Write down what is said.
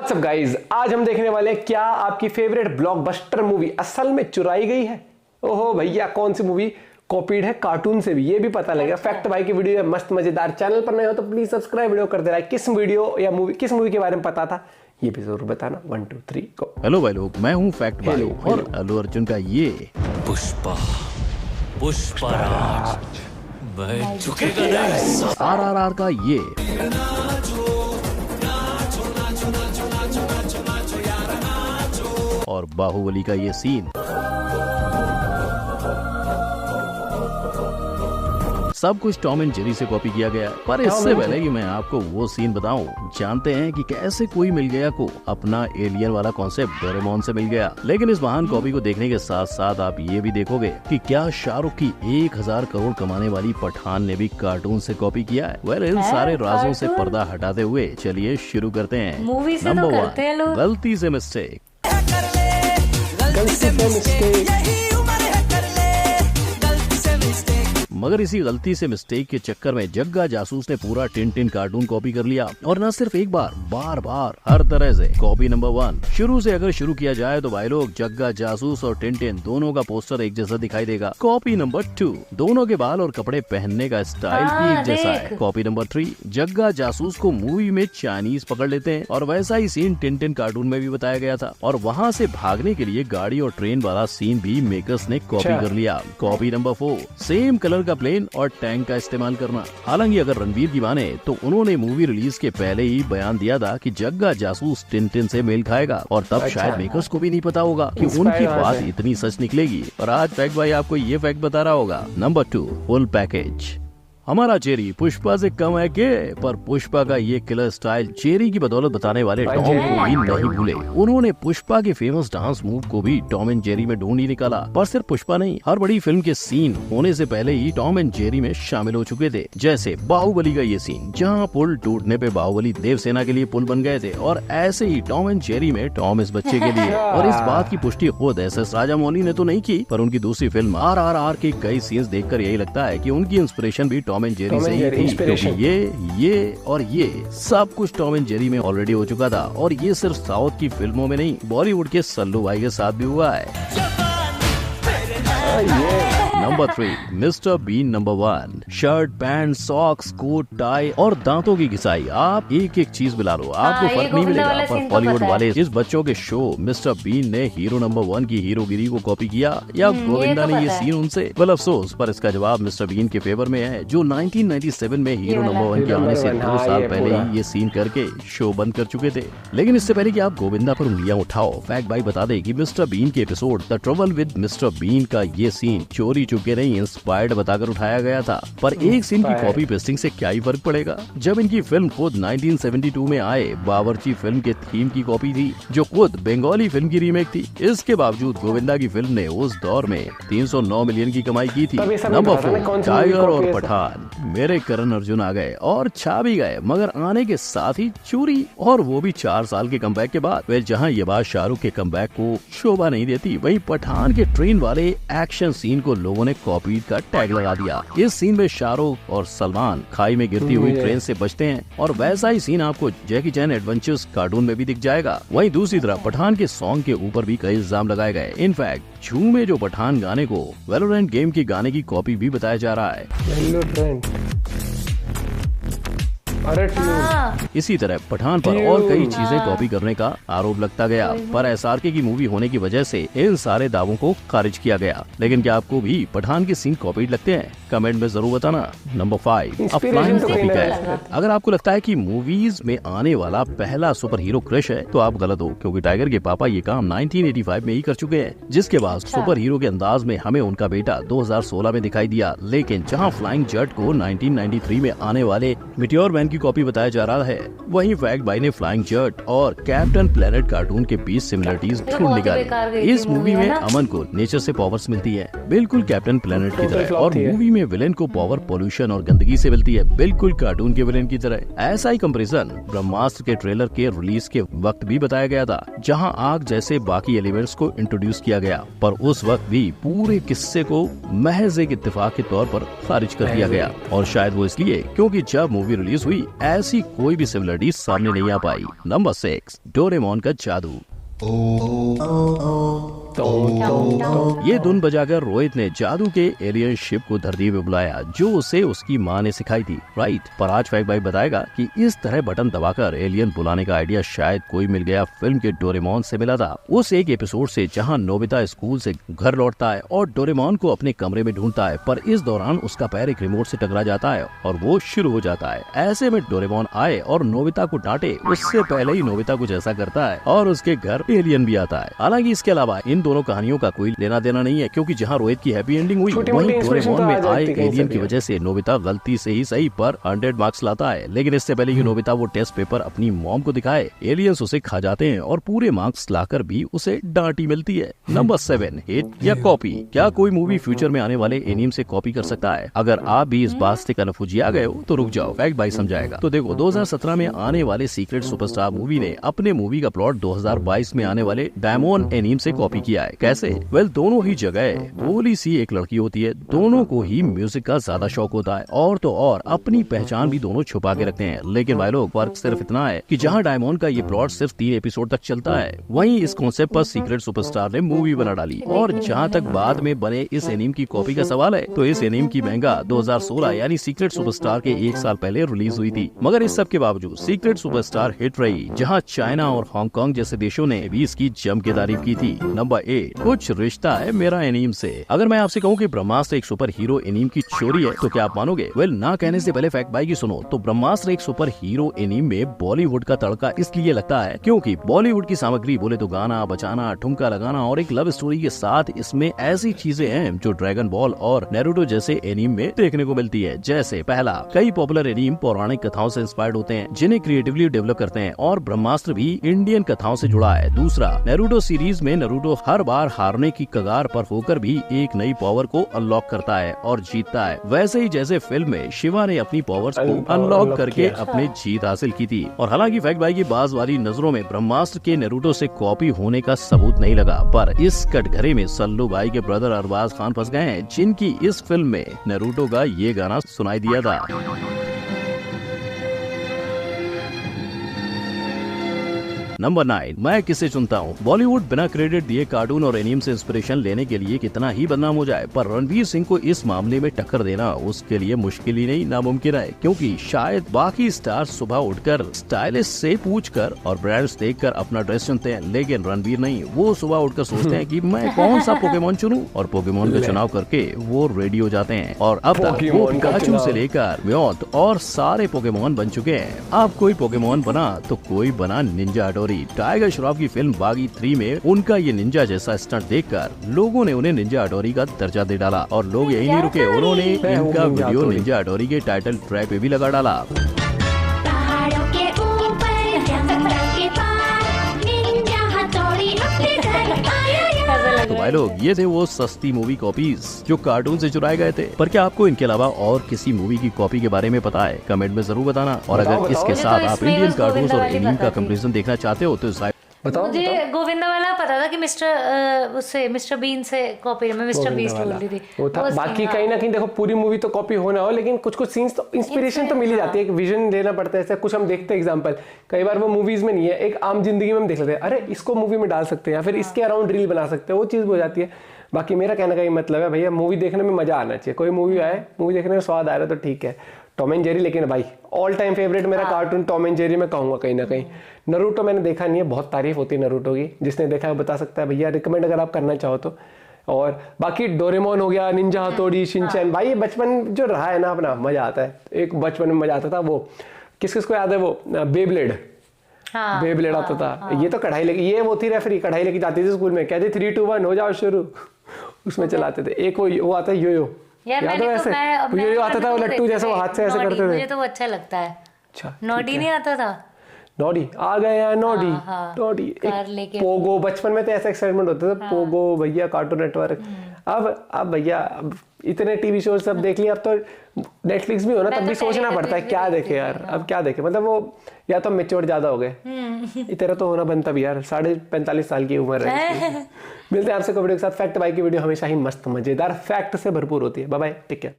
सब गाइज, आज हम देखने वाले हैं क्या आपकी फेवरेट ब्लॉकबस्टर मूवी असल में चुराई गई है। ओहो भैया, कौन सी मूवी कॉपीड है कार्टून से भी, ये भी पता लगेगा। फैक्ट भाई की वीडियो है मस्त मजेदार। चैनल पर नए हो तो प्लीज सब्सक्राइब वीडियो कर देना। किस वीडियो या मूवी, किस मूवी के बारे में पता था ये भी जरूर बताना। 1 2 3 गो। हेलो भाई लोग, मैं हूँ फैक्ट भाई और अल्लू अर्जुन का ये पुष्पा पुष्पराज मैं झुकेगा नहीं। RRR का ये और बाहुबली का ये सीन। सब कुछ टॉम एंड जेरी से कॉपी किया गया। पर इससे पहले कि मैं आपको वो सीन बताऊं, जानते हैं कि कैसे कोई मिल गया को अपना एलियन वाला कॉन्सेप्ट डोरेमोन से मिल गया। लेकिन इस महान कॉपी को देखने के साथ साथ आप ये भी देखोगे कि क्या शाहरुख की 1000 करोड़ कमाने वाली पठान ने भी कार्टून से कॉपी किया है। वेल, इन सारे राजों से पर्दा हटाते हुए चलिए शुरू करते हैं। नंबर 1, गलती से मिस्टेक। मगर इसी गलती से मिस्टेक के चक्कर में जग्गा जासूस ने पूरा टिन कार्टून कॉपी कर लिया, और न सिर्फ एक बार, बार बार, हर तरह से। कॉपी नंबर 1, शुरू से अगर शुरू किया जाए तो भाई लोग, जग्गा जासूस और टिन दोनों का पोस्टर एक जैसा दिखाई देगा। कॉपी नंबर 2, दोनों के बाल और कपड़े पहनने का स्टाइल भी एक जैसा है। कॉपी नंबर 3, जग्गा जासूस को मूवी में चाइनीज पकड़ लेते हैं और वैसा ही सीन टिन कार्टून में भी बताया गया था, और वहाँ से भागने के लिए गाड़ी और ट्रेन वाला सीन भी मेकर्स ने कॉपी कर लिया। कॉपी नंबर 4, सेम कलर का प्लेन और टैंक का इस्तेमाल करना। हालांकि अगर रणवीर की माने तो उन्होंने मूवी रिलीज के पहले ही बयान दिया था कि जग्गा जासूस टिन से मेल खाएगा, और तब शायद मेकर्स को भी नहीं पता होगा कि उनकी बात इतनी सच निकलेगी। और आज फैक्ट भाई आपको ये फैक्ट बता रहा होगा। Number 2, full package. हमारा चेरी पुष्पा से कम है के, पर पुष्पा का ये किलर स्टाइल चेरी की बदौलत बताने वाले टॉम को भी नहीं भूले। उन्होंने पुष्पा के फेमस डांस मूव को भी टॉम एंड जेरी में ढूंढ ही निकाला। पर सिर्फ पुष्पा नहीं, हर बड़ी फिल्म के सीन होने से पहले ही टॉम एंड जेरी में शामिल हो चुके थे। जैसे बाहुबली का ये सीन, जहाँ पुल टूटने पे बाहुबली देवसेना के लिए पुल बन गए थे, और ऐसे ही टॉम एंड जेरी में टॉम इस बच्चे के लिए। और इस बात की पुष्टि खुद SS राजामौली ने तो नहीं की, पर उनकी दूसरी फिल्म RRR के कई सीन्स देखकर यही लगता है कि उनकी इंस्पिरेशन भी टॉम एंड जेरी से ही थी, क्योंकि ये और ये सब कुछ टॉम एंड जेरी में ऑलरेडी हो चुका था। और ये सिर्फ साउथ की फिल्मों में नहीं, बॉलीवुड के सल्लू भाई के साथ भी हुआ है। Number 3, mister Bean number 1। Shirt, pant, socks, coat, tie और दांतों की घिसाई, आप एक एक चीज मिला लो, आपको फर्क नहीं मिलेगा। पर बॉलीवुड वाले इस बच्चों के शो मिस्टर बीन ने हीरो नंबर 1 की हीरोगिरी को कॉपी किया, या गोविंदा ने ये सीन उनसे। वेल, अफसोस, पर इसका जवाब मिस्टर बीन के फेवर में है, जो 1997 में हीरो नंबर 1 के आने से 2 साल पहले ही ये सीन करके शो बंद कर चुके थे। लेकिन इससे पहले कि आप गोविंदा पर उंगलियां उठाओ, फैक्ट भाई बता दे कि मिस्टर बीन के episode the trouble with mister Bean का ये सीन चोरी चुके नहीं, इंस्पायर्ड बताकर उठाया गया था। पर एक सीन की कॉपी पेस्टिंग से क्या ही फर्क पड़ेगा, जब इनकी फिल्म खुद 1972 में आए बावर्ची फिल्म के थीम की कॉपी थी, जो खुद बंगाली फिल्म की रीमेक थी। इसके बावजूद गोविंदा की फिल्म ने उस दौर में 309 मिलियन की कमाई की थी। नंबर 4, टाइगर और पठान। मेरे करण अर्जुन आ गए और छा भी गए, मगर आने के साथ ही चोरी, और वो भी 4 साल के कमबैक के बाद। वे जहाँ ये बात शाहरुख के कमबैक को शोभा नहीं देती, वहीं पठान के ट्रेन वाले एक्शन सीन को लोगों ने कॉपी का टैग लगा दिया। इस सीन में शाहरुख और सलमान खाई में गिरती हुई ट्रेन से बचते हैं, और वैसा ही सीन आपको जैकी चैन एडवेंचर्स कार्टून में भी दिख जाएगा। वहीं दूसरी तरफ पठान के सॉन्ग के ऊपर भी कई इल्जाम लगाए गए। इनफैक्ट झूम में जो पठान गाने को वैलोरेंट गेम के गाने की कॉपी भी बताया जा रहा है। इसी तरह पठान पर और कई चीजें कॉपी करने का आरोप लगता गया, पर SRK की मूवी होने की वजह से इन सारे दावों को खारिज किया गया। लेकिन क्या आपको भी पठान के सीन कॉपीड लगते हैं? कमेंट में जरूर बताना। Number 5, a flying copycat. अगर आपको लगता है कि मूवीज में आने वाला पहला सुपर हीरो क्रिश है, तो आप गलत हो, क्योंकि टाइगर के पापा ये काम 1985 में ही कर चुके हैं, जिसके बाद सुपर हीरो के अंदाज में हमें उनका बेटा 2016 में दिखाई दिया। लेकिन जहाँ फ्लाइंग जट को 1993 में आने वाले मिटियोर मैन की कॉपी बताया जा रहा है, वहीं फैक्ट भाई ने फ्लाइंग जट और कैप्टन प्लेनेट कार्टून के बीच सिमिलरिटीज ढूंढ निकाली। इस मूवी में अमन को नेचर से पावर्स मिलती है, बिल्कुल कैप्टन प्लेनेट की तरह, और मूवी में विलेन को पावर पोल्यूशन और गंदगी से मिलती है, बिल्कुल कार्टून के विलेन की तरह। ऐसा ही कंपैरिजन ब्रह्मास्त्र के ट्रेलर के रिलीज के वक्त भी बताया गया था, जहां आग जैसे बाकी एलिमेंट्स को इंट्रोड्यूस किया गया, पर उस वक्त भी पूरे किस्से को महज एक इत्तेफाक के तौर पर खारिज कर दिया गया। और शायद वो इसलिए क्योंकि जब मूवी रिलीज हुई भी ऐसी कोई भी सिमिलरिटी सामने नहीं आ पाई। नंबर 6, डोरेमोन का जादू। ये धुन बजाकर रोहित ने जादू के एलियन शिप को धरती पे बुलाया जो उसे उसकी माँ ने सिखाई थी, राइट। पर आज फैक्ट भाई बताएगा कि इस तरह बटन दबाकर एलियन बुलाने का आइडिया शायद कोई मिल गया फिल्म के डोरेमोन से मिला था। उस एक एपिसोड से जहाँ नोबिता स्कूल से घर लौटता है और डोरेमोन को अपने कमरे में ढूंढता है, पर इस दौरान उसका पैर एक रिमोट से टकरा जाता है और वो शुरू हो जाता है। ऐसे में डोरेमोन आए और नोबिता को डांटे उससे पहले ही नोबिता कुछ ऐसा करता है और उसके घर एलियन भी आता है। हालांकि इसके अलावा इन दोनों कहानियों का कोई लेना देना नहीं है, क्योंकि जहां रोहित की हैप्पी एंडिंग हुई वहीं डोरेमोन में आए एलियन की वजह से नोबिता गलती से ही सही पर 100 मार्क्स लाता है। लेकिन इससे पहले कि नोबिता वो टेस्ट पेपर अपनी मॉम को दिखाए, एलियंस उसे खा जाते हैं और पूरे मार्क्स लाकर भी उसे डांटी मिलती है। नंबर 7, हिट या कॉपी। क्या कोई मूवी फ्यूचर में आने वाले एनीम से कॉपी कर सकता है? अगर आप भी इस बात से कन्फ्यूजिया गए हो तो रुक जाओ, फैक्ट भाई समझाएगा। तो देखो, 2017 में आने वाले सीक्रेट सुपरस्टार मूवी ने अपने मूवी का प्लॉट 2022 में आने वाले डायमंड एनीम से कॉपी किया है। कैसे? वेल, दोनों ही जगह भोली सी एक लड़की होती है, दोनों को ही म्यूजिक का ज्यादा शौक होता है और तो और अपनी पहचान भी दोनों छुपा के रखते हैं। लेकिन भाई लोग, फर्क सिर्फ इतना है कि जहां डायमंड का ये प्लॉट सिर्फ 3 एपिसोड तक चलता है, वहीं इस कॉन्सेप्ट पर सीक्रेट सुपरस्टार ने मूवी बना डाली। और जहां तक बाद में बने इस एनीम की कॉपी का सवाल है, तो इस एनीम की महंगा 2016 यानी सीक्रेट सुपरस्टार के 1 साल पहले रिलीज हुई थी। मगर इस सब के बावजूद सीक्रेट सुपरस्टार हिट रही, जहाँ चाइना और हांगकांग जैसे देशों ने भी इसकी जम के तारीफ की थी। नंबर 8, कुछ रिश्ता है मेरा एनीम से। अगर मैं आपसे कहूँ कि ब्रह्मास्त्र एक सुपर हीरो एनीम की चोरी है तो क्या आप मानोगे? वेल, ना कहने से पहले फैक्ट भाई की सुनो। तो ब्रह्मास्त्र एक सुपर हीरो एनीम में बॉलीवुड का तड़का इसलिए लगता है क्योंकि बॉलीवुड की सामग्री बोले तो गाना बजाना, ठुमका लगाना और एक लव स्टोरी के साथ इसमें ऐसी चीजें हैं जो ड्रैगन बॉल और नेरुटो जैसे एनीम में देखने को मिलती है। जैसे पहला, कई पॉपुलर एनीम पौराणिक कथाओं से इंस्पायर्ड होते हैं जिन्हें क्रिएटिवली डेवलप करते हैं और ब्रह्मास्त्र भी इंडियन कथाओं से जुड़ा है। दूसरा, नेरुटो सीरीज में नेरुटो हर बार हारने की कगार पर होकर भी एक नई पावर को अनलॉक करता है और जीतता है, वैसे ही जैसे फिल्म में शिवा ने अपनी पावर्स को अनलॉक करके अपनी जीत हासिल की थी। और हालांकि फैक्ट भाई की बाज वाली नजरों में ब्रह्मास्त्र के नेरुटो से कॉपी होने का सबूत नहीं लगा, पर इस कटघरे में सल्लू भाई के ब्रदर अरबाज खान फंस गए हैं, जिनकी इस फिल्म में नेरुटो का ये गाना सुनाई दिया था। नंबर 9, मैं किसे चुनता हूँ। बॉलीवुड बिना क्रेडिट दिए कार्टून और एनीम से इंस्पिरेशन लेने के लिए कितना ही बदनाम हो जाए, पर रणवीर सिंह को इस मामले में टक्कर देना उसके लिए मुश्किल ही नहीं नामुमकिन है, क्योंकि शायद बाकी स्टार सुबह उठकर स्टाइलिश से पूछकर और ब्रांड्स देखकर अपना ड्रेस चुनते हैं, लेकिन रणवीर नहीं। वो सुबह उठकर सोचते हैं कि मैं कौन सा पोकेमोन चुनूं और पोकेमोन का चुनाव करके वो रेडी हो जाते हैं। और अब तक वो पिकाचू से लेकर म्योथ और सारे पोकेमोन बन चुके हैं। अब कोई पोकेमोन बना तो कोई बना निंजा हथौड़ी। टाइगर श्रॉफ की फिल्म बागी 3 में उनका ये निंजा जैसा स्टंट देखकर लोगों ने उन्हें निंजा हथौड़ी का दर्जा दे डाला। और लोग यही नहीं रुके, उन्होंने इनका वीडियो निंजा हथौड़ी के टाइटल ट्रैक पे भी लगा डाला। तो भाई लोग, ये थे वो सस्ती मूवी कॉपीज जो कार्टून से चुराए गए थे। पर क्या आपको इनके अलावा और किसी मूवी की कॉपी के बारे में पता है? कमेंट में जरूर बताना। और अगर इसके साथ आप इंडियन कार्टून और एनीम का कंपैरिजन देखना चाहते हो तो बताओ। मुझे गोविंदा वाला पता था कि मिस्टर बीन से कॉपी, मैं मिस्टर बीस्ट बोल रही थी वो था। बाकी कहीं ना कहीं देखो, पूरी मूवी तो कॉपी होना हो, लेकिन कुछ कुछ सीन्स तो इंस्पिरेशन तो मिल ही जाती है, एक विजन लेना पड़ता है। ऐसा कुछ हम देखते हैं एग्जांपल, कई बार वो मूवीज में नहीं है, एक आम जिंदगी में हम देख लेते हैं, अरे इसको मूवी में डाल सकते हैं या फिर इसके अराउंड रील बना सकते हैं, वो चीज़ हो जाती है। बाकी मेरा कहने का ये मतलब है भैया, मूवी देखने में मजा आना चाहिए। कोई मूवी आए, मूवी देखने में स्वाद आ रहा है तो ठीक है। टॉम एंड जेरी, लेकिन भाई ऑल टाइम फेवरेट मेरा कार्टून टॉम एंड जेरी मैं कहूँगा कहीं ना कहीं। नरूटो मैंने देखा नहीं है, बहुत तारीफ होती है नरूटो की, जिसने देखा है बता सकता है भैया, रिकमेंड अगर आप करना चाहो तो। और बाकी डोरेमोन हो गया, निंजा हथौड़ी, शिनचैन, भाई ये बचपन जो रहा है ना अपना, मजा आता है। एक बचपन में मजा आता था, वो किस किस को याद है, वो बेब्लेड, बेब्लेड आता था। ये तो कढ़ाई लेके, ये वो थी रेफरी, कढ़ाई लेके जाती थी स्कूल में, कहते 3, 2, 1 हो जाओ शुरू, उसमें चलाते थे। एक वो आता है यो, याद है वैसे, यो आता था, वो लट्टू जैसे वो हाथ से ऐसे करते थे। मुझे तो वो अच्छा लगता है। अच्छा, नॉडी नहीं आता था? नॉडी आ गया, नॉडी नॉडी। एक पोगो, बचपन में तो ऐसा एक्साइटमेंट होता था, पोगो भैया, कार्टून नेटवर्क। अब भैया इतने टीवी शो सब देख लिया, अब तो नेटफ्लिक्स भी हो ना, तब भी सोचना पड़ता है क्या देखे यार, अब क्या देखे। मतलब वो या तो मैच्योर ज्यादा हो गए, इतना तो होना बनता भी यार, 45 साल की उम्र है। मिलते हैं आपसे वीडियो के साथ। फैक्ट भाई की वीडियो हमेशा ही मस्त मजेदार फैक्ट से भरपूर होती है। Bye bye, take care.